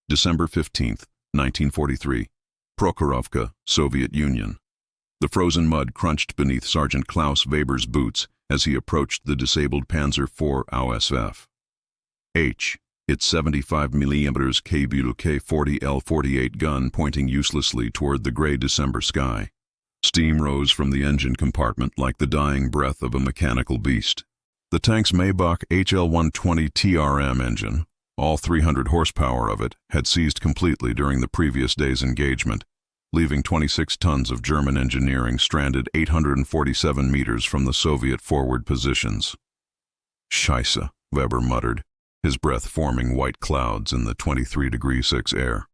December 15, 1943. Prokhorovka, Soviet Union. The frozen mud crunched beneath Sergeant Klaus Weber's boots as he approached the disabled Panzer IV OSF. Its 75mm K40L48 gun pointing uselessly toward the gray December sky. Steam rose from the engine compartment like the dying breath of a mechanical beast. The tank's Maybach HL-120 TRM engine, all 300 horsepower of it, had seized completely during the previous day's engagement, leaving 26 tons of German engineering stranded 847 meters from the Soviet forward positions. Scheisse, Weber muttered, his breath forming white clouds in the 23°C air.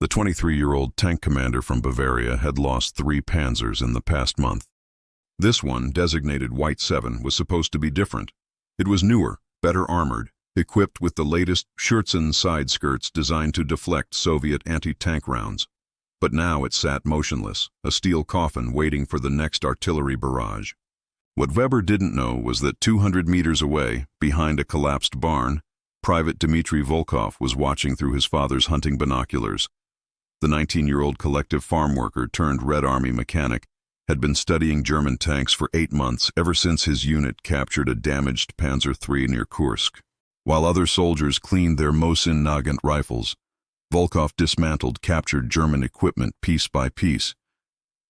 The 23-year-old tank commander from Bavaria had lost 3 Panzers in the past month. This one, designated White 7, was supposed to be different. It was newer, better armored, equipped with the latest Schutzen side skirts designed to deflect Soviet anti-tank rounds. But now it sat motionless, a steel coffin waiting for the next artillery barrage. What Weber didn't know was that 200 meters away, behind a collapsed barn, Private Dmitry Volkov was watching through his father's hunting binoculars. The 19-year-old collective farm worker turned Red Army mechanic had been studying German tanks for 8 months, ever since his unit captured a damaged Panzer III near Kursk. While other soldiers cleaned their Mosin-Nagant rifles, Volkov dismantled captured German equipment piece by piece,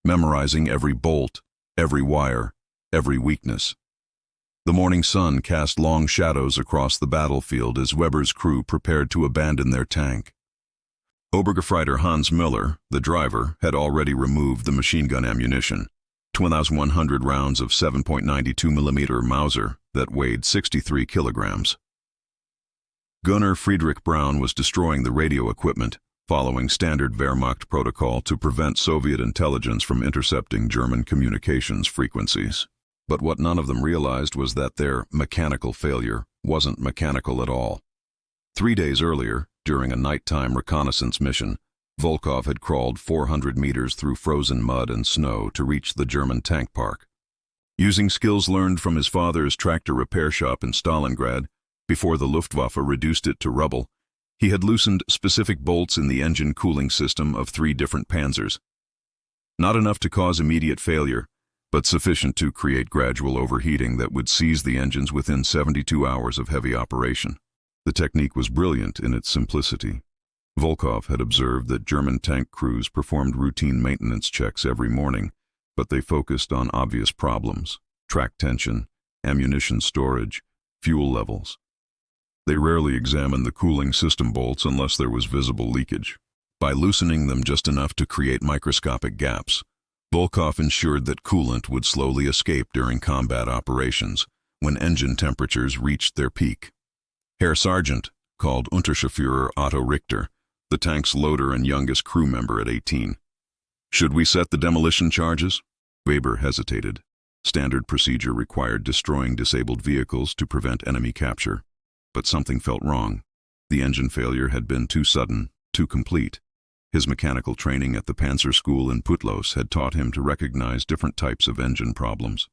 memorizing every bolt, every wire, every weakness. The morning sun cast long shadows across the battlefield as Weber's crew prepared to abandon their tank. Obergefreiter Hans Miller, the driver, had already removed the machine gun ammunition, 2,100 rounds of 7.92mm Mauser that weighed 63 kilograms. Gunner Friedrich Braun was destroying the radio equipment, following standard Wehrmacht protocol to prevent Soviet intelligence from intercepting German communications frequencies. But what none of them realized was that their mechanical failure wasn't mechanical at all. 3 days earlier, during a nighttime reconnaissance mission, Volkov had crawled 400 meters through frozen mud and snow to reach the German tank park. Using skills learned from his father's tractor repair shop in Stalingrad, before the Luftwaffe reduced it to rubble, he had loosened specific bolts in the engine cooling system of 3 different Panzers. Not enough to cause immediate failure, but sufficient to create gradual overheating that would seize the engines within 72 hours of heavy operation. The technique was brilliant in its simplicity. Volkov had observed that German tank crews performed routine maintenance checks every morning, but they focused on obvious problems: track tension, ammunition storage, fuel levels. They rarely examined the cooling system bolts unless there was visible leakage. By loosening them just enough to create microscopic gaps, Volkov ensured that coolant would slowly escape during combat operations, when engine temperatures reached their peak. Herr Sergeant, called Unterscharführer Otto Richter, the tank's loader and youngest crew member at 18. Should we set the demolition charges? Weber hesitated. Standard procedure required destroying disabled vehicles to prevent enemy capture. But something felt wrong. The engine failure had been too sudden, too complete. His mechanical training at the Panzer School in Putlos had taught him to recognize different types of engine problems.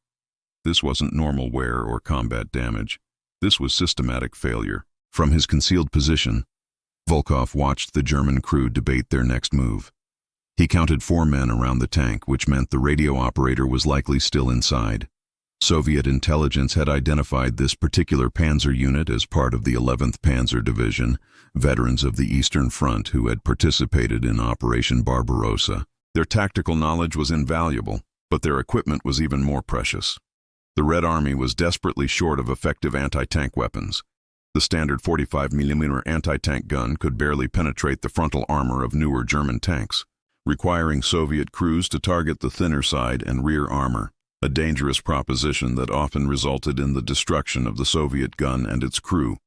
This wasn't normal wear or combat damage. This was systematic failure. From his concealed position, Volkov watched the German crew debate their next move. He counted 4 men around the tank, which meant the radio operator was likely still inside. Soviet intelligence had identified this particular Panzer unit as part of the 11th Panzer Division, veterans of the Eastern Front who had participated in Operation Barbarossa. Their tactical knowledge was invaluable, but their equipment was even more precious. The Red Army was desperately short of effective anti-tank weapons. The standard 45mm anti-tank gun could barely penetrate the frontal armor of newer German tanks, requiring Soviet crews to target the thinner side and rear armor, a dangerous proposition that often resulted in the destruction of the Soviet gun and its crew.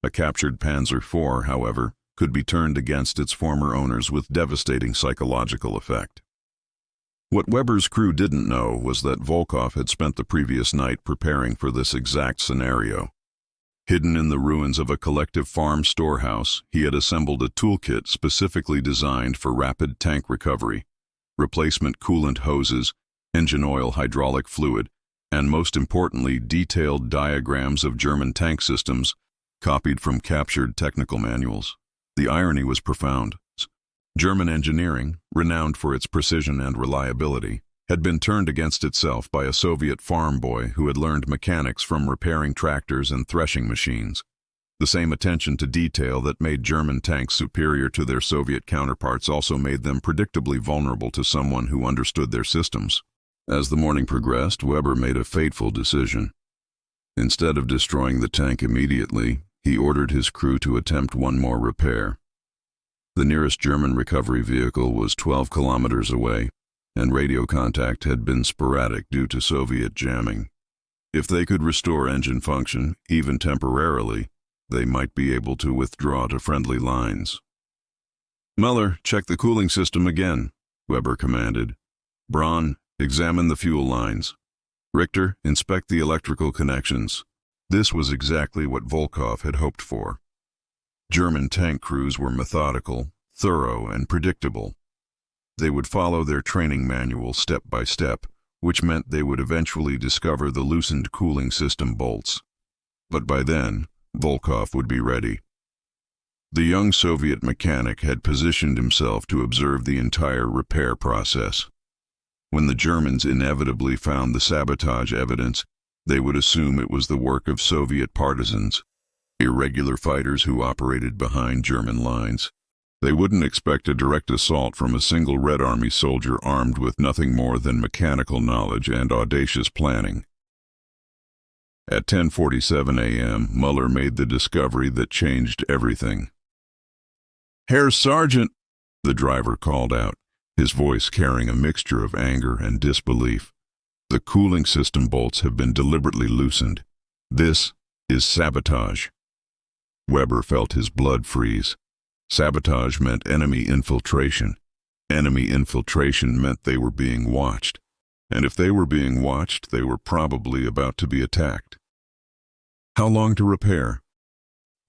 A captured Panzer IV, however, could be turned against its former owners with devastating psychological effect. What Weber's crew didn't know was that Volkov had spent the previous night preparing for this exact scenario. Hidden in the ruins of a collective farm storehouse, he had assembled a toolkit specifically designed for rapid tank recovery, replacement coolant hoses, engine oil, hydraulic fluid, and most importantly, detailed diagrams of German tank systems copied from captured technical manuals. The irony was profound. German engineering, renowned for its precision and reliability, had been turned against itself by a Soviet farm boy who had learned mechanics from repairing tractors and threshing machines. The same attention to detail that made German tanks superior to their Soviet counterparts also made them predictably vulnerable to someone who understood their systems. As the morning progressed, Weber made a fateful decision. Instead of destroying the tank immediately, he ordered his crew to attempt one more repair. The nearest German recovery vehicle was 12 kilometers away, and radio contact had been sporadic due to Soviet jamming. If they could restore engine function, even temporarily, they might be able to withdraw to friendly lines. "Muller, check the cooling system again," Weber commanded. "Braun, examine the fuel lines. Richter, inspect the electrical connections." This was exactly what Volkov had hoped for. German tank crews were methodical, thorough, and predictable. They would follow their training manual step by step, which meant they would eventually discover the loosened cooling system bolts. But by then, Volkov would be ready. The young Soviet mechanic had positioned himself to observe the entire repair process. When the Germans inevitably found the sabotage evidence, they would assume it was the work of Soviet partisans, irregular fighters who operated behind German lines. They wouldn't expect a direct assault from a single Red Army soldier armed with nothing more than mechanical knowledge and audacious planning. At 10:47 a.m., Muller made the discovery that changed everything. "Herr Sergeant," the driver called out, his voice carrying a mixture of anger and disbelief. "The cooling system bolts have been deliberately loosened. This is sabotage." Weber felt his blood freeze. Sabotage meant enemy infiltration. Enemy infiltration meant they were being watched. And if they were being watched, they were probably about to be attacked. "How long to repair?"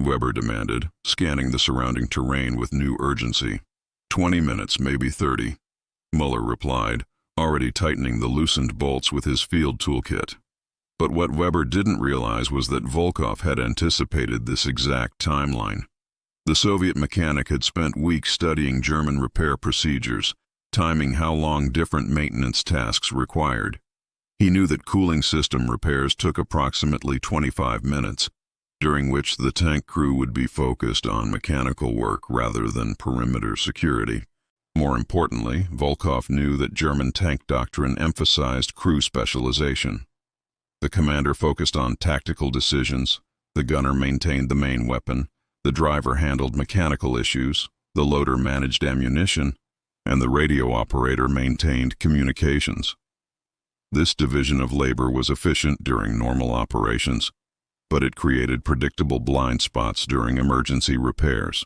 Weber demanded, scanning the surrounding terrain with new urgency. 20 minutes, maybe 30, Muller replied, already tightening the loosened bolts with his field toolkit. But what Weber didn't realize was that Volkov had anticipated this exact timeline. The Soviet mechanic had spent weeks studying German repair procedures, timing how long different maintenance tasks required. He knew that cooling system repairs took approximately 25 minutes, during which the tank crew would be focused on mechanical work rather than perimeter security. More importantly, Volkov knew that German tank doctrine emphasized crew specialization. The commander focused on tactical decisions, the gunner maintained the main weapon, the driver handled mechanical issues, the loader managed ammunition, and the radio operator maintained communications. This division of labor was efficient during normal operations, but it created predictable blind spots during emergency repairs.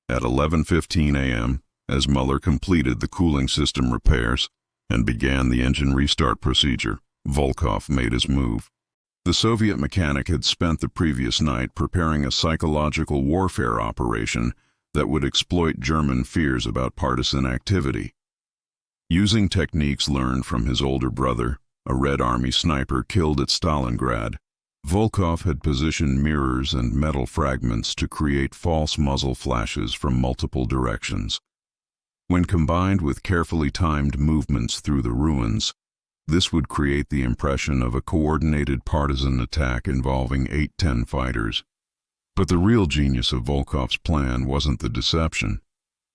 At 11:15 a.m., as Muller completed the cooling system repairs and began the engine restart procedure, Volkov made his move. The Soviet mechanic had spent the previous night preparing a psychological warfare operation that would exploit German fears about partisan activity. Using techniques learned from his older brother, a Red Army sniper killed at Stalingrad, Volkov had positioned mirrors and metal fragments to create false muzzle flashes from multiple directions. When combined with carefully timed movements through the ruins, this would create the impression of a coordinated partisan attack involving 8-10 fighters. But the real genius of Volkov's plan wasn't the deception.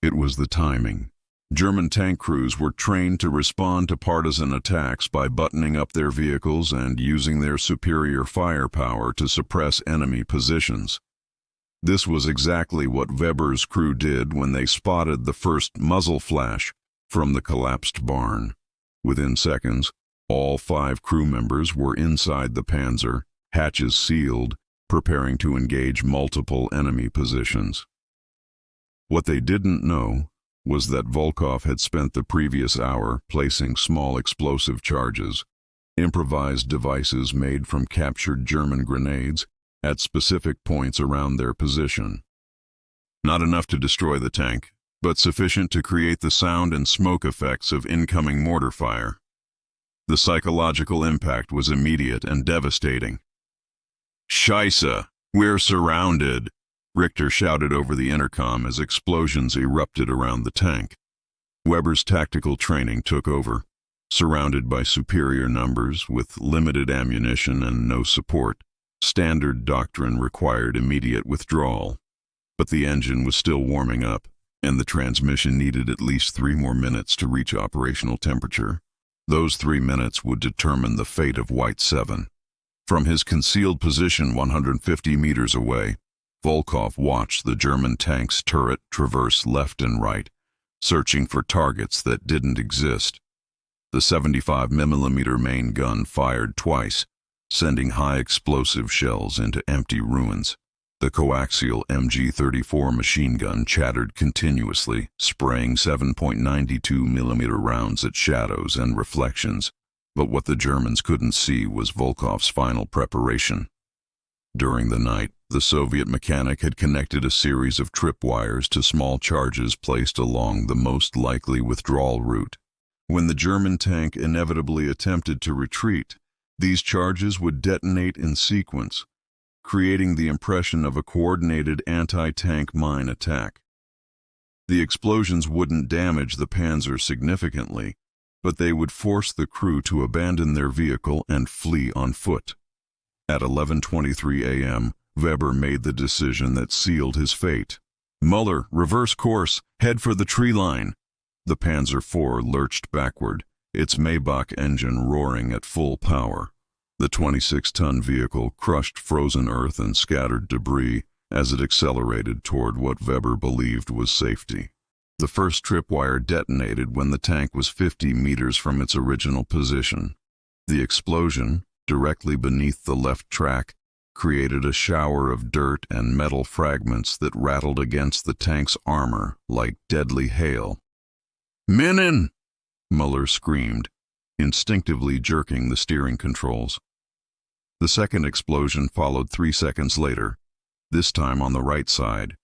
It was the timing. German tank crews were trained to respond to partisan attacks by buttoning up their vehicles and using their superior firepower to suppress enemy positions. This was exactly what Weber's crew did when they spotted the first muzzle flash from the collapsed barn. Within seconds, all 5 crew members were inside the Panzer, hatches sealed, preparing to engage multiple enemy positions. What they didn't know was that Volkov had spent the previous hour placing small explosive charges, improvised devices made from captured German grenades, at specific points around their position. Not enough to destroy the tank, but sufficient to create the sound and smoke effects of incoming mortar fire. The psychological impact was immediate and devastating. "Scheisse, we're surrounded," Richter shouted over the intercom as explosions erupted around the tank. Weber's tactical training took over. Surrounded by superior numbers, with limited ammunition and no support, standard doctrine required immediate withdrawal. But the engine was still warming up, and the transmission needed at least 3 more minutes to reach operational temperature. Those 3 minutes would determine the fate of White 7. From his concealed position 150 meters away, Volkov watched the German tank's turret traverse left and right, searching for targets that didn't exist. The 75mm main gun fired twice, sending high explosive shells into empty ruins. The coaxial MG-34 machine gun chattered continuously, spraying 7.92mm rounds at shadows and reflections, but what the Germans couldn't see was Volkov's final preparation. During the night, the Soviet mechanic had connected a series of tripwires to small charges placed along the most likely withdrawal route. When the German tank inevitably attempted to retreat, these charges would detonate in sequence, creating the impression of a coordinated anti-tank mine attack. The explosions wouldn't damage the Panzer significantly, but they would force the crew to abandon their vehicle and flee on foot. At 11:23 a.m., Weber made the decision that sealed his fate. "Muller, reverse course, head for the tree line." The Panzer IV lurched backward, its Maybach engine roaring at full power. The 26-ton vehicle crushed frozen earth and scattered debris as it accelerated toward what Weber believed was safety. The first tripwire detonated when the tank was 50 meters from its original position. The explosion, directly beneath the left track, created a shower of dirt and metal fragments that rattled against the tank's armor like deadly hail. "Minen!" Muller screamed, instinctively jerking the steering controls. The second explosion followed 3 seconds later, this time on the right side,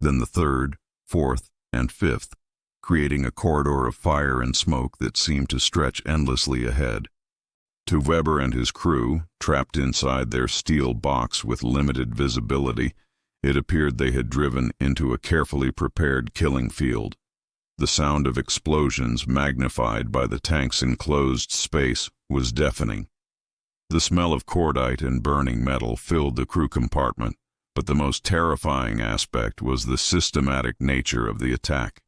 then the third, fourth, and fifth, creating a corridor of fire and smoke that seemed to stretch endlessly ahead. To Weber and his crew, trapped inside their steel box with limited visibility, it appeared they had driven into a carefully prepared killing field. The sound of explosions, magnified by the tank's enclosed space, was deafening. The smell of cordite and burning metal filled the crew compartment, but the most terrifying aspect was the systematic nature of the attack.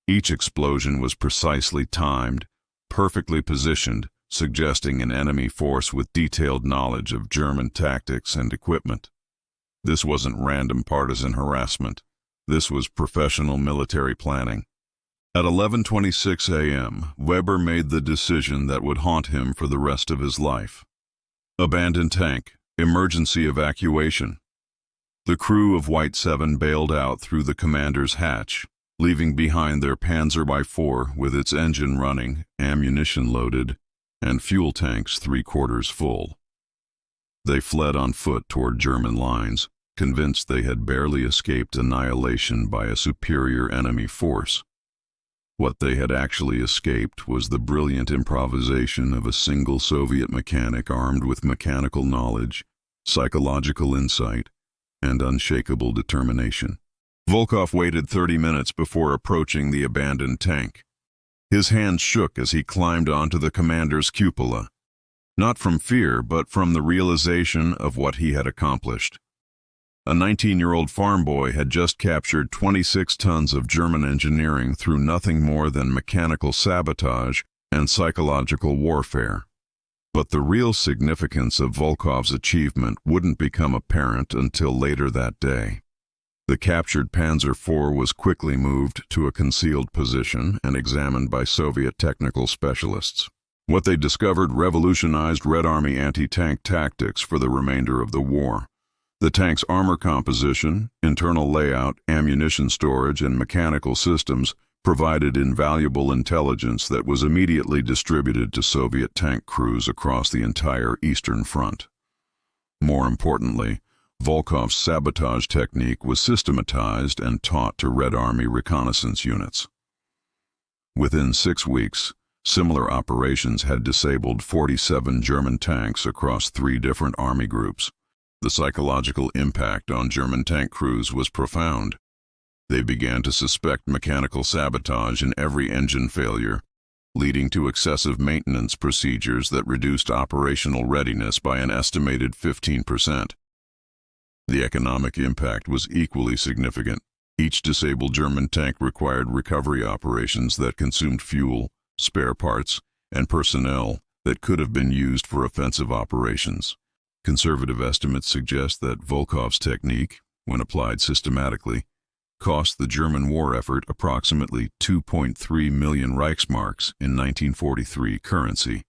Each explosion was precisely timed, perfectly positioned, suggesting an enemy force with detailed knowledge of German tactics and equipment. This wasn't random partisan harassment. This was professional military planning. At 11:26 a.m., Weber made the decision that would haunt him for the rest of his life. Abandoned tank, emergency evacuation. The crew of White 7 bailed out through the commander's hatch, leaving behind their Panzer IV with its engine running, ammunition loaded, and fuel tanks 3/4 full. They fled on foot toward German lines, convinced they had barely escaped annihilation by a superior enemy force. What they had actually escaped was the brilliant improvisation of a single Soviet mechanic armed with mechanical knowledge, psychological insight, and unshakable determination. Volkov waited 30 minutes before approaching the abandoned tank. His hands shook as he climbed onto the commander's cupola, not from fear, but from the realization of what he had accomplished. A 19-year-old farm boy had just captured 26 tons of German engineering through nothing more than mechanical sabotage and psychological warfare. But the real significance of Volkov's achievement wouldn't become apparent until later that day. The captured Panzer IV was quickly moved to a concealed position and examined by Soviet technical specialists. What they discovered revolutionized Red Army anti-tank tactics for the remainder of the war. The tank's armor composition, internal layout, ammunition storage, and mechanical systems provided invaluable intelligence that was immediately distributed to Soviet tank crews across the entire Eastern Front. More importantly, Volkov's sabotage technique was systematized and taught to Red Army reconnaissance units. Within 6 weeks, similar operations had disabled 47 German tanks across 3 different army groups. The psychological impact on German tank crews was profound. They began to suspect mechanical sabotage in every engine failure, leading to excessive maintenance procedures that reduced operational readiness by an estimated 15%. The economic impact was equally significant. Each disabled German tank required recovery operations that consumed fuel, spare parts, and personnel that could have been used for offensive operations. Conservative estimates suggest that Volkov's technique, when applied systematically, cost the German war effort approximately 2.3 million Reichsmarks in 1943 currency,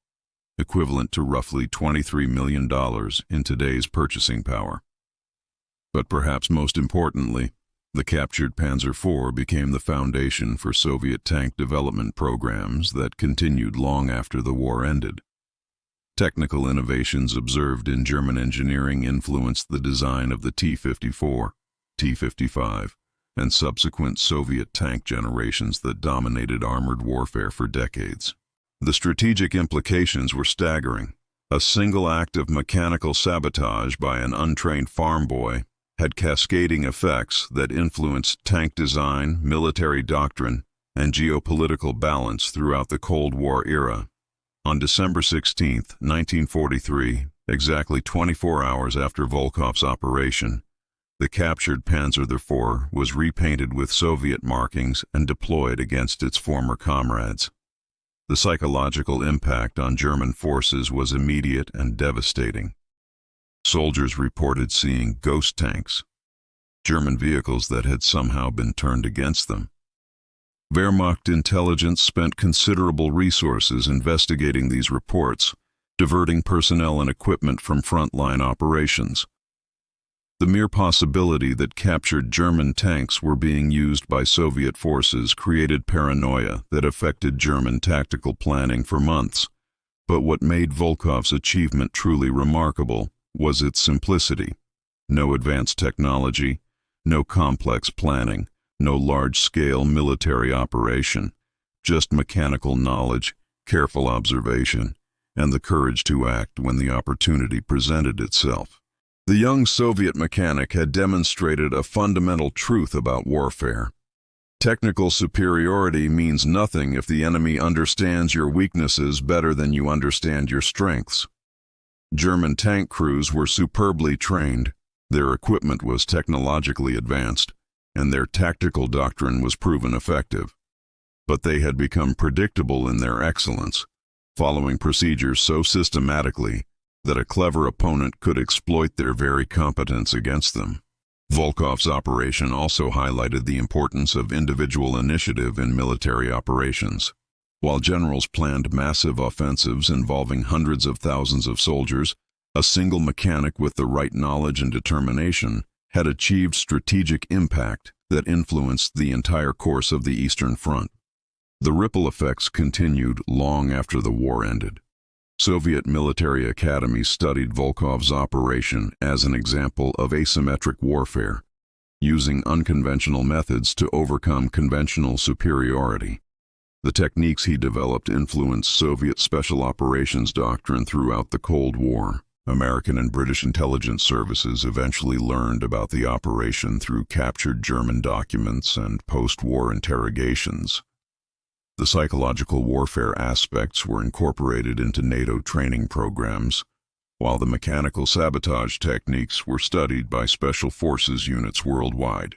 equivalent to roughly $23 million in today's purchasing power. But perhaps most importantly, the captured Panzer IV became the foundation for Soviet tank development programs that continued long after the war ended. Technical innovations observed in German engineering influenced the design of the T-54, T-55, and subsequent Soviet tank generations that dominated armored warfare for decades. The strategic implications were staggering. A single act of mechanical sabotage by an untrained farm boy had cascading effects that influenced tank design, military doctrine, and geopolitical balance throughout the Cold War era. On December 16, 1943, exactly 24 hours after Volkov's operation, the captured Panzer IV was repainted with Soviet markings and deployed against its former comrades. The psychological impact on German forces was immediate and devastating. Soldiers reported seeing ghost tanks, German vehicles that had somehow been turned against them. Wehrmacht intelligence spent considerable resources investigating these reports, diverting personnel and equipment from frontline operations. The mere possibility that captured German tanks were being used by Soviet forces created paranoia that affected German tactical planning for months. But what made Volkov's achievement truly remarkable was its simplicity. No advanced technology, no complex planning, no large-scale military operation, just mechanical knowledge, careful observation, and the courage to act when the opportunity presented itself. The young Soviet mechanic had demonstrated a fundamental truth about warfare. Technical superiority means nothing if the enemy understands your weaknesses better than you understand your strengths. German tank crews were superbly trained, their equipment was technologically advanced, and their tactical doctrine was proven effective. But they had become predictable in their excellence, following procedures so systematically that a clever opponent could exploit their very competence against them. Volkov's operation also highlighted the importance of individual initiative in military operations. While generals planned massive offensives involving hundreds of thousands of soldiers, a single mechanic with the right knowledge and determination had achieved strategic impact that influenced the entire course of the Eastern Front. The ripple effects continued long after the war ended. Soviet military academies studied Volkov's operation as an example of asymmetric warfare, using unconventional methods to overcome conventional superiority. The techniques he developed influenced Soviet special operations doctrine throughout the Cold War. American and British intelligence services eventually learned about the operation through captured German documents and post-war interrogations. The psychological warfare aspects were incorporated into NATO training programs, while the mechanical sabotage techniques were studied by special forces units worldwide.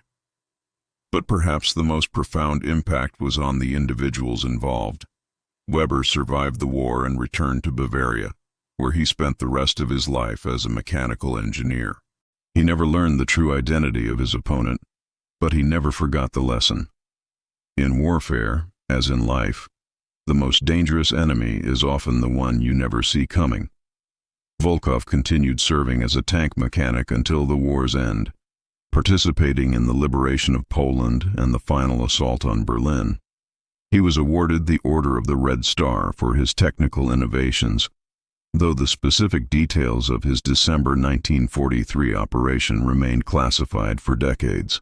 But perhaps the most profound impact was on the individuals involved. Weber survived the war and returned to Bavaria, where he spent the rest of his life as a mechanical engineer. He never learned the true identity of his opponent, but he never forgot the lesson. In warfare, as in life, the most dangerous enemy is often the one you never see coming. Volkov continued serving as a tank mechanic until the war's end, participating in the liberation of Poland and the final assault on Berlin. He was awarded the Order of the Red Star for his technical innovations, though the specific details of his December 1943 operation remained classified for decades.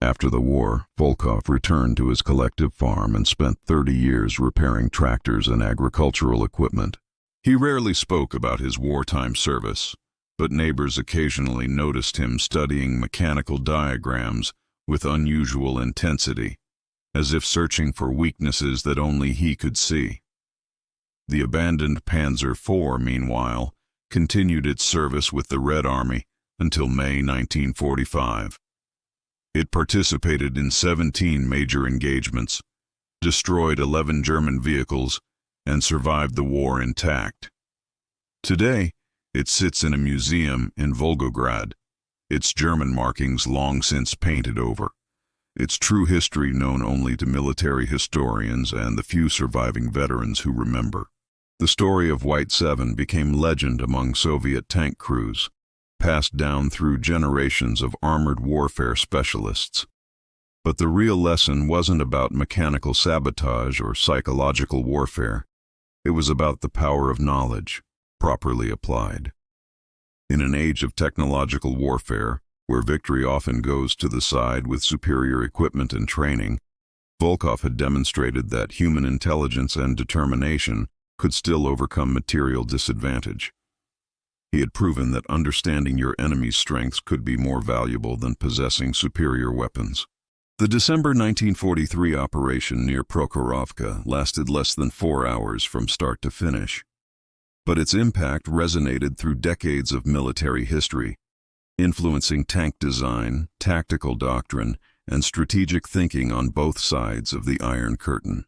After the war, Volkov returned to his collective farm and spent 30 years repairing tractors and agricultural equipment. He rarely spoke about his wartime service, but neighbors occasionally noticed him studying mechanical diagrams with unusual intensity, as if searching for weaknesses that only he could see. The abandoned Panzer IV, meanwhile, continued its service with the Red Army until May 1945. It participated in 17 major engagements, destroyed 11 German vehicles, and survived the war intact. Today, it sits in a museum in Volgograd, its German markings long since painted over, its true history known only to military historians and the few surviving veterans who remember. The story of White 7 became legend among Soviet tank crews, passed down through generations of armored warfare specialists. But the real lesson wasn't about mechanical sabotage or psychological warfare. It was about the power of knowledge, properly applied. In an age of technological warfare, where victory often goes to the side with superior equipment and training, Volkov had demonstrated that human intelligence and determination could still overcome material disadvantage. He had proven that understanding your enemy's strengths could be more valuable than possessing superior weapons. The December 1943 operation near Prokhorovka lasted less than 4 hours from start to finish. But its impact resonated through decades of military history, influencing tank design, tactical doctrine, and strategic thinking on both sides of the Iron Curtain.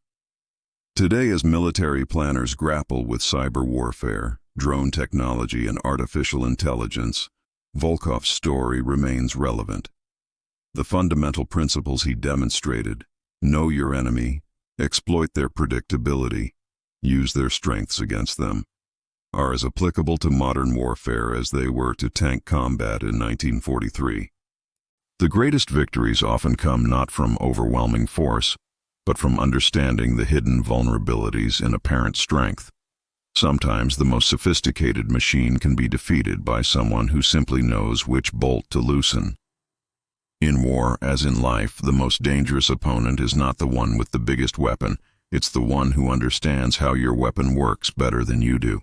Today, as military planners grapple with cyber warfare, drone technology, and artificial intelligence, Volkov's story remains relevant. The fundamental principles he demonstrated, know your enemy, exploit their predictability, use their strengths against them, are as applicable to modern warfare as they were to tank combat in 1943. The greatest victories often come not from overwhelming force, but from understanding the hidden vulnerabilities in apparent strength. Sometimes the most sophisticated machine can be defeated by someone who simply knows which bolt to loosen. In war, as in life, the most dangerous opponent is not the one with the biggest weapon, it's the one who understands how your weapon works better than you do.